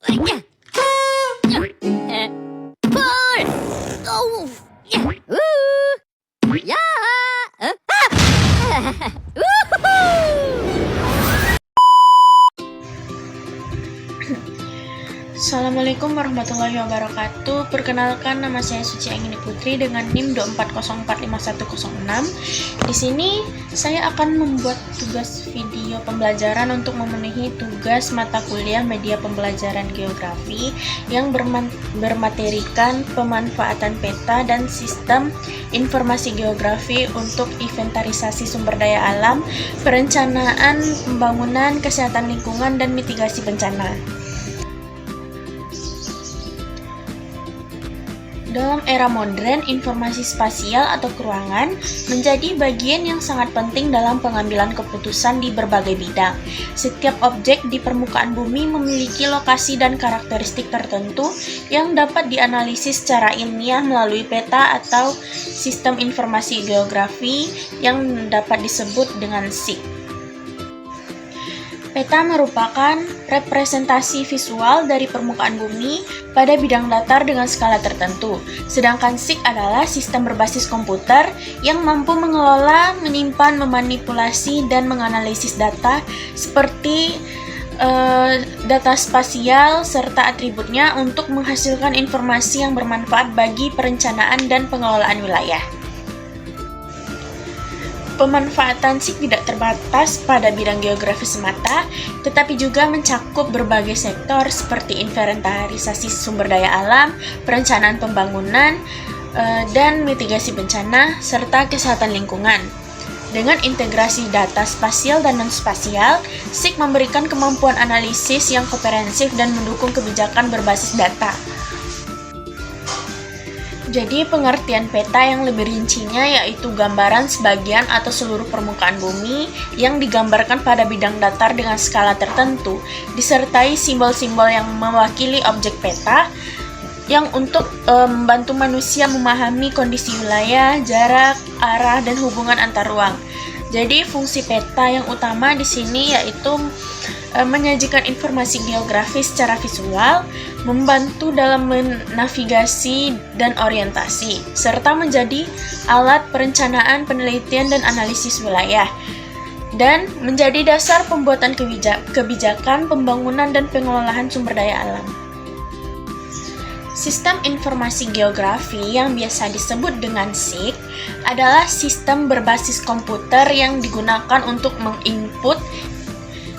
Pull! Oh! Ya! Assalamualaikum warahmatullahi wabarakatuh. Perkenalkan, nama saya Suci Anggini Putri dengan NIM 240455106. Di sini saya akan membuat tugas video pembelajaran untuk memenuhi tugas mata kuliah media pembelajaran geografi yang bermaterikan pemanfaatan peta dan sistem informasi geografi untuk inventarisasi sumber daya alam, perencanaan pembangunan, kesehatan lingkungan, dan mitigasi bencana. Dalam era modern, informasi spasial atau keruangan menjadi bagian yang sangat penting dalam pengambilan keputusan di berbagai bidang. Setiap objek di permukaan bumi memiliki lokasi dan karakteristik tertentu yang dapat dianalisis secara ilmiah melalui peta atau sistem informasi geografi yang dapat disebut dengan SIG. Peta merupakan representasi visual dari permukaan bumi pada bidang datar dengan skala tertentu, sedangkan SIG adalah sistem berbasis komputer yang mampu mengelola, menyimpan, memanipulasi, dan menganalisis data seperti data spasial serta atributnya untuk menghasilkan informasi yang bermanfaat bagi perencanaan dan pengelolaan wilayah. Pemanfaatan SIG tidak terbatas pada bidang geografi semata, tetapi juga mencakup berbagai sektor seperti inventarisasi sumber daya alam, perencanaan pembangunan, dan mitigasi bencana, serta kesehatan lingkungan. Dengan integrasi data spasial dan non-spasial, SIG memberikan kemampuan analisis yang komprehensif dan mendukung kebijakan berbasis data. Jadi pengertian peta yang lebih rincinya yaitu gambaran sebagian atau seluruh permukaan bumi yang digambarkan pada bidang datar dengan skala tertentu, disertai simbol-simbol yang mewakili objek peta yang untuk membantu manusia memahami kondisi wilayah, jarak, arah, dan hubungan antar ruang. Jadi fungsi peta yang utama di sini yaitu menyajikan informasi geografis secara visual, membantu dalam menavigasi dan orientasi, serta menjadi alat perencanaan, penelitian, dan analisis wilayah, dan menjadi dasar pembuatan kebijakan, pembangunan, dan pengelolaan sumber daya alam. Sistem informasi geografi yang biasa disebut dengan SIG adalah sistem berbasis komputer yang digunakan untuk menginput,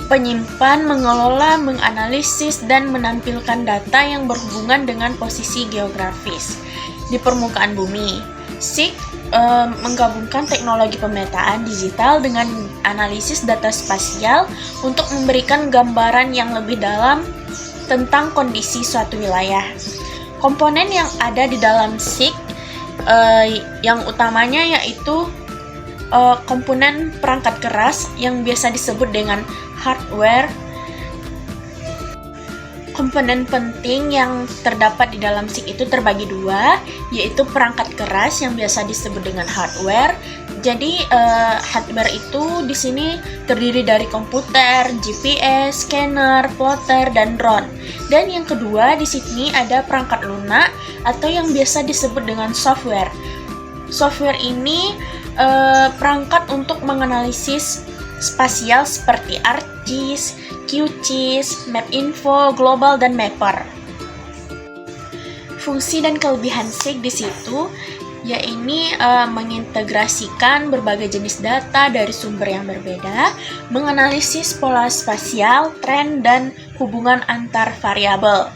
penyimpan, mengelola, menganalisis, dan menampilkan data yang berhubungan dengan posisi geografis di permukaan bumi. SIG menggabungkan teknologi pemetaan digital dengan analisis data spasial untuk memberikan gambaran yang lebih dalam tentang kondisi suatu wilayah. Komponen yang ada di dalam SIG yang utamanya yaitu komponen perangkat keras yang biasa disebut dengan hardware. Komponen penting yang terdapat di dalam SIG itu terbagi dua, yaitu perangkat keras yang biasa disebut dengan hardware. Jadi hardware itu di sini terdiri dari komputer, GPS, scanner, plotter, dan drone. Dan yang kedua di sini ada perangkat lunak atau yang biasa disebut dengan software. Software ini perangkat untuk menganalisis spasial seperti ArcGIS, QGIS, MapInfo, Global, dan Mapper. Fungsi dan kelebihan SIG di situ yaitu mengintegrasikan berbagai jenis data dari sumber yang berbeda, menganalisis pola spasial, tren, dan hubungan antar variabel.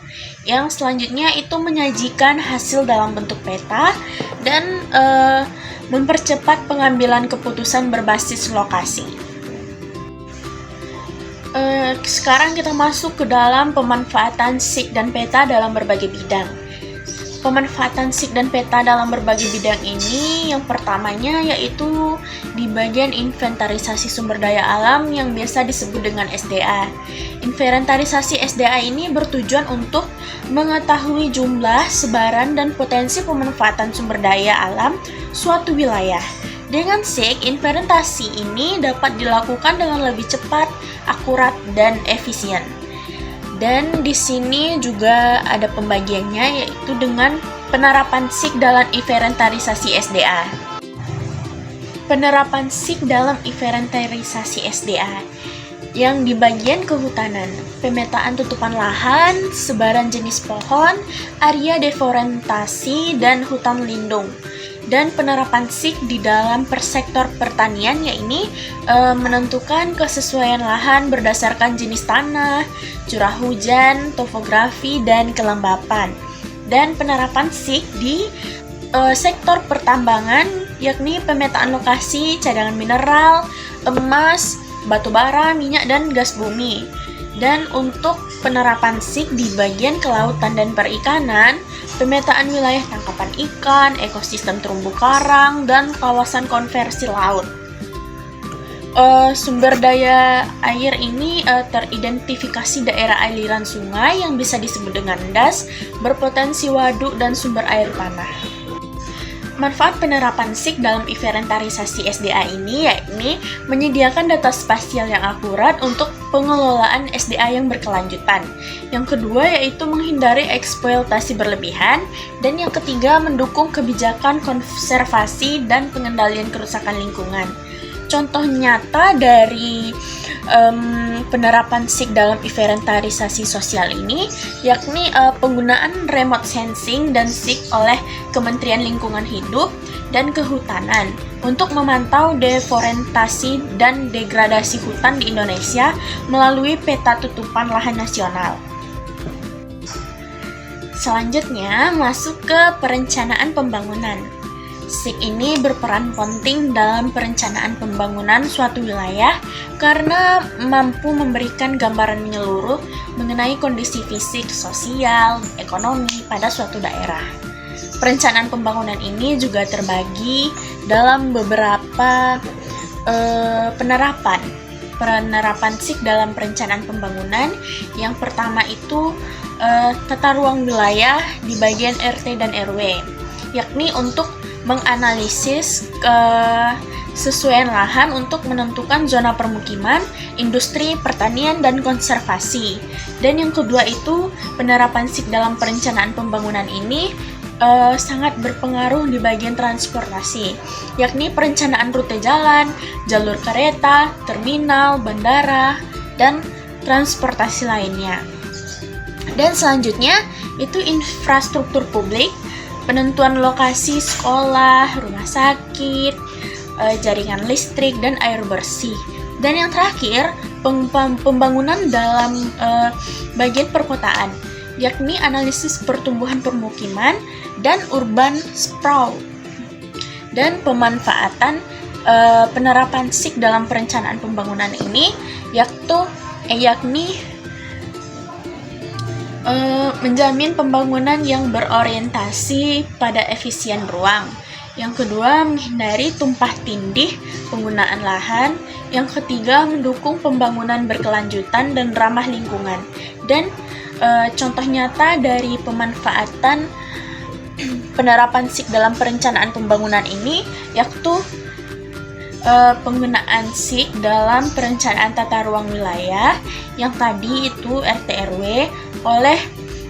Yang selanjutnya itu menyajikan hasil dalam bentuk peta dan mempercepat pengambilan keputusan berbasis lokasi. Sekarang kita masuk ke dalam pemanfaatan SIG dan peta dalam berbagai bidang. Pemanfaatan SIG dan peta dalam berbagai bidang ini yang pertamanya yaitu di bagian inventarisasi sumber daya alam yang biasa disebut dengan SDA. Inventarisasi SDA ini bertujuan untuk mengetahui jumlah, sebaran, dan potensi pemanfaatan sumber daya alam suatu wilayah. Dengan SIG, inventarisasi ini dapat dilakukan dengan lebih cepat, akurat, dan efisien. Dan di sini juga ada pembagiannya, yaitu dengan penerapan SIK dalam inventarisasi SDA. Penerapan SIK dalam inventarisasi SDA yang di bagian kehutanan, pemetaan tutupan lahan, sebaran jenis pohon, area deforestasi, dan hutan lindung. Dan penerapan SIK di dalam persektor pertanian, yaitu menentukan kesesuaian lahan berdasarkan jenis tanah, curah hujan, topografi, dan kelembapan. Dan penerapan SIK di sektor pertambangan, yakni pemetaan lokasi cadangan mineral, emas, batu bara, minyak, dan gas bumi. Dan untuk penerapan SIK di bagian kelautan dan perikanan, pemetaan wilayah tangkapan ikan, ekosistem terumbu karang, dan kawasan konversi laut. Sumber daya air ini teridentifikasi daerah aliran sungai yang bisa disebut dengan das, berpotensi waduk, dan sumber air tanah. Manfaat penerapan SIK dalam inventarisasi SDA ini yakni menyediakan data spasial yang akurat untuk pengelolaan SDA yang berkelanjutan. Yang kedua yaitu menghindari eksploitasi berlebihan, dan yang ketiga mendukung kebijakan konservasi dan pengendalian kerusakan lingkungan. Contoh nyata dari penerapan SIK dalam inventarisasi sosial ini yakni penggunaan remote sensing dan SIK oleh Kementerian Lingkungan Hidup dan Kehutanan untuk memantau deforestasi dan degradasi hutan di Indonesia melalui peta tutupan lahan nasional. Selanjutnya masuk ke perencanaan pembangunan. SIK ini berperan penting dalam perencanaan pembangunan suatu wilayah karena mampu memberikan gambaran menyeluruh mengenai kondisi fisik, sosial, ekonomi pada suatu daerah. Perencanaan pembangunan ini juga terbagi dalam beberapa penerapan SIK dalam perencanaan pembangunan. Yang pertama itu tata ruang wilayah di bagian RT dan RW, yakni untuk menganalisis kesesuaian lahan untuk menentukan zona permukiman, industri, pertanian, dan konservasi. Dan yang kedua itu penerapan SIK dalam perencanaan pembangunan ini sangat berpengaruh di bagian transportasi, yakni perencanaan rute jalan, jalur kereta, terminal, bandara, dan transportasi lainnya. Dan selanjutnya itu infrastruktur publik, penentuan lokasi sekolah, rumah sakit, jaringan listrik, dan air bersih. Dan yang terakhir, pembangunan dalam bagian perkotaan, yakni analisis pertumbuhan permukiman dan urban sprawl. Dan pemanfaatan penerapan SIK dalam perencanaan pembangunan ini yakni menjamin pembangunan yang berorientasi pada efisien ruang. Yang kedua, menghindari tumpah tindih penggunaan lahan. Yang ketiga, mendukung pembangunan berkelanjutan dan ramah lingkungan. Dan contoh nyata dari pemanfaatan penerapan SIK dalam perencanaan pembangunan ini yaitu penggunaan SIK dalam perencanaan tata ruang wilayah yang tadi itu RT/RW oleh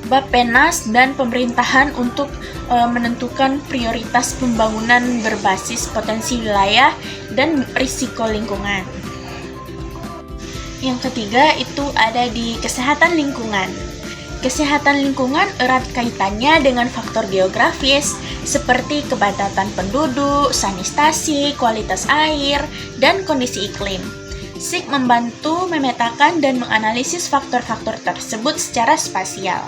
Bappenas dan pemerintahan untuk menentukan prioritas pembangunan berbasis potensi wilayah dan risiko lingkungan. Yang ketiga itu ada di kesehatan lingkungan. Kesehatan lingkungan erat kaitannya dengan faktor geografis seperti kepadatan penduduk, sanitasi, kualitas air, dan kondisi iklim. SIK membantu memetakan dan menganalisis faktor-faktor tersebut secara spasial.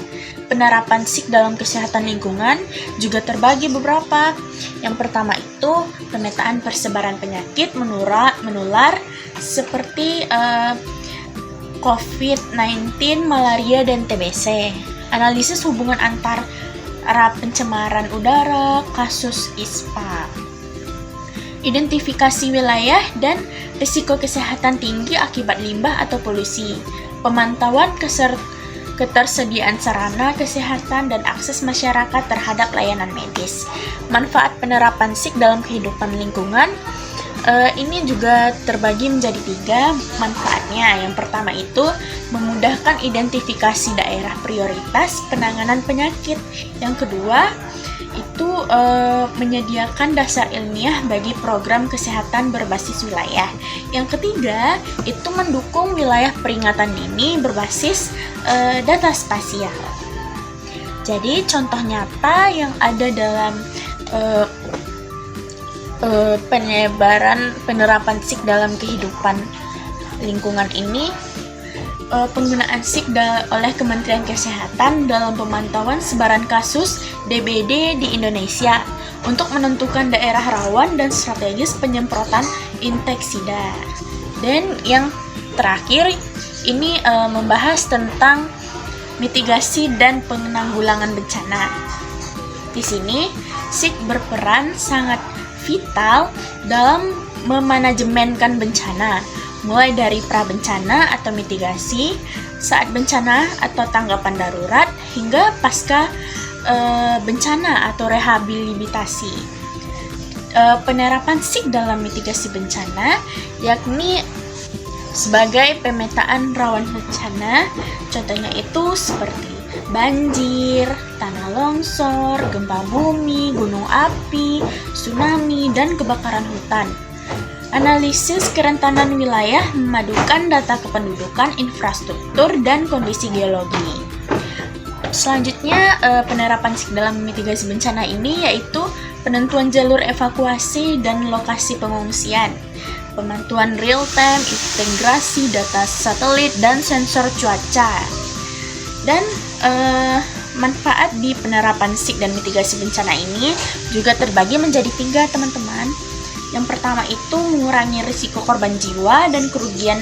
Penerapan SIK dalam kesehatan lingkungan juga terbagi beberapa. Yang pertama itu pemetaan persebaran penyakit menular seperti COVID-19, malaria, dan TBC. Analisis hubungan antara pencemaran udara, kasus ISPA. Identifikasi wilayah dan risiko kesehatan tinggi akibat limbah atau polusi. Pemantauan ketersediaan sarana kesehatan dan akses masyarakat terhadap layanan medis. Manfaat penerapan SIK dalam kehidupan lingkungan Ini juga terbagi menjadi 3 manfaatnya. Yang pertama itu memudahkan identifikasi daerah prioritas penanganan penyakit. Yang kedua itu menyediakan dasar ilmiah bagi program kesehatan berbasis wilayah. Yang ketiga itu mendukung wilayah peringatan dini berbasis data spasial. Jadi contoh nyata yang ada dalam penerapan SIG dalam kehidupan lingkungan ini, penggunaan SIG oleh Kementerian Kesehatan dalam pemantauan sebaran kasus DBD di Indonesia untuk menentukan daerah rawan dan strategis penyemprotan inseksida. Dan yang terakhir ini membahas tentang mitigasi dan penanggulangan bencana. Di sini SIG berperan sangat vital dalam memanajemenkan bencana, mulai dari prabencana atau mitigasi, saat bencana atau tanggapan darurat, hingga pasca bencana atau rehabilitasi. Penerapan SIG dalam mitigasi bencana yakni sebagai pemetaan rawan bencana, contohnya itu seperti banjir, tanah longsor, gempa bumi, gunung api, tsunami, dan kebakaran hutan. Analisis kerentanan wilayah memadukan data kependudukan, infrastruktur, dan kondisi geologi. Selanjutnya, penerapan SIG dalam mitigasi bencana ini yaitu penentuan jalur evakuasi dan lokasi pengungsian, pemantauan real-time, integrasi data satelit, dan sensor cuaca. Dan manfaat di penerapan SIG dan mitigasi bencana ini juga terbagi menjadi 3, teman-teman. Yang pertama itu mengurangi risiko korban jiwa dan kerugian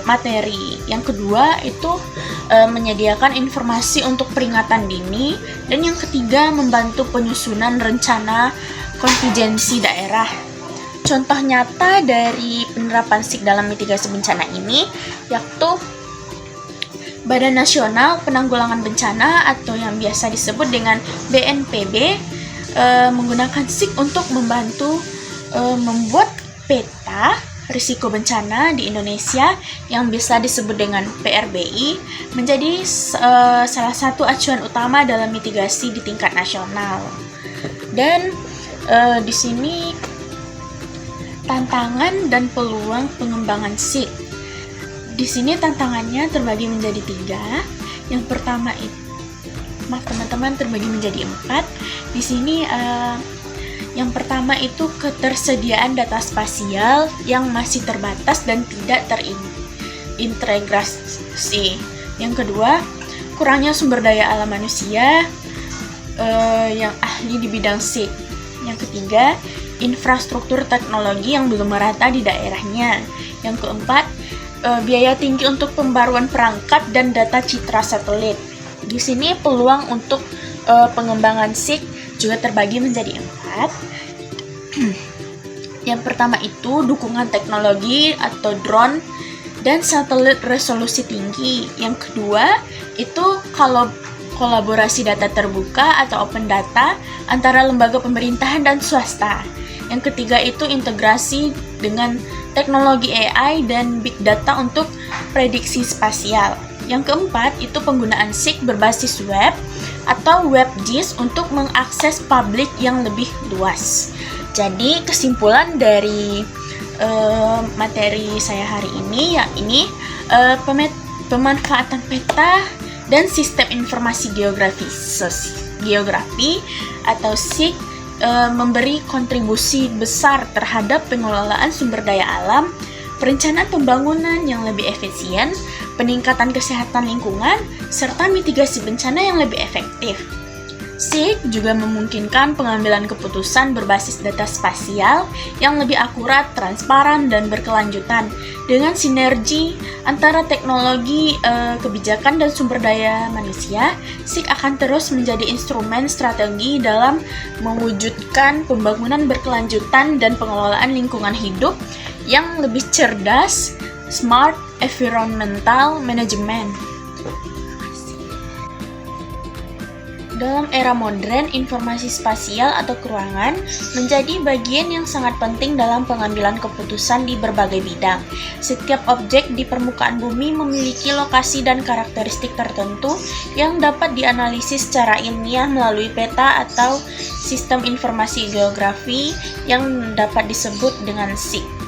materi. Yang kedua itu menyediakan informasi untuk peringatan dini. Dan yang ketiga membantu penyusunan rencana kontingensi daerah. Contoh nyata dari penerapan SIG dalam mitigasi bencana ini yaitu Badan Nasional Penanggulangan Bencana atau yang biasa disebut dengan BNPB menggunakan SIG untuk membantu membuat peta risiko bencana di Indonesia yang bisa disebut dengan PRBI menjadi salah satu acuan utama dalam mitigasi di tingkat nasional. Dan di sini tantangan dan peluang pengembangan SIG. Di sini tantangannya terbagi menjadi 3. Yang pertama itu, teman-teman, terbagi menjadi 4. Di sini yang pertama itu ketersediaan data spasial yang masih terbatas dan tidak terintegrasi. Yang kedua, kurangnya sumber daya alam manusia yang ahli di bidang SIG. Yang ketiga, infrastruktur teknologi yang belum merata di daerahnya. Yang keempat, biaya tinggi untuk pembaruan perangkat dan data citra satelit. Di sini peluang untuk pengembangan SIG juga terbagi menjadi 4. Yang pertama itu dukungan teknologi atau drone dan satelit resolusi tinggi. Yang kedua itu kolaborasi data terbuka atau open data antara lembaga pemerintahan dan swasta. Yang ketiga itu integrasi dengan teknologi AI dan big data untuk prediksi spasial. Yang keempat itu penggunaan SIG berbasis web atau WebGIS untuk mengakses publik yang lebih luas. Jadi kesimpulan dari materi saya hari ini pemanfaatan peta dan sistem informasi geografi atau SIG memberi kontribusi besar terhadap pengelolaan sumber daya alam, perencanaan pembangunan yang lebih efisien, peningkatan kesehatan lingkungan, serta mitigasi bencana yang lebih efektif. SIG juga memungkinkan pengambilan keputusan berbasis data spasial yang lebih akurat, transparan, dan berkelanjutan. Dengan sinergi antara teknologi, kebijakan, dan sumber daya manusia, SIG akan terus menjadi instrumen strategi dalam mewujudkan pembangunan berkelanjutan dan pengelolaan lingkungan hidup yang lebih cerdas, smart environmental management. Dalam era modern, informasi spasial atau keruangan menjadi bagian yang sangat penting dalam pengambilan keputusan di berbagai bidang. Setiap objek di permukaan bumi memiliki lokasi dan karakteristik tertentu yang dapat dianalisis secara ilmiah melalui peta atau sistem informasi geografi yang dapat disebut dengan SIG.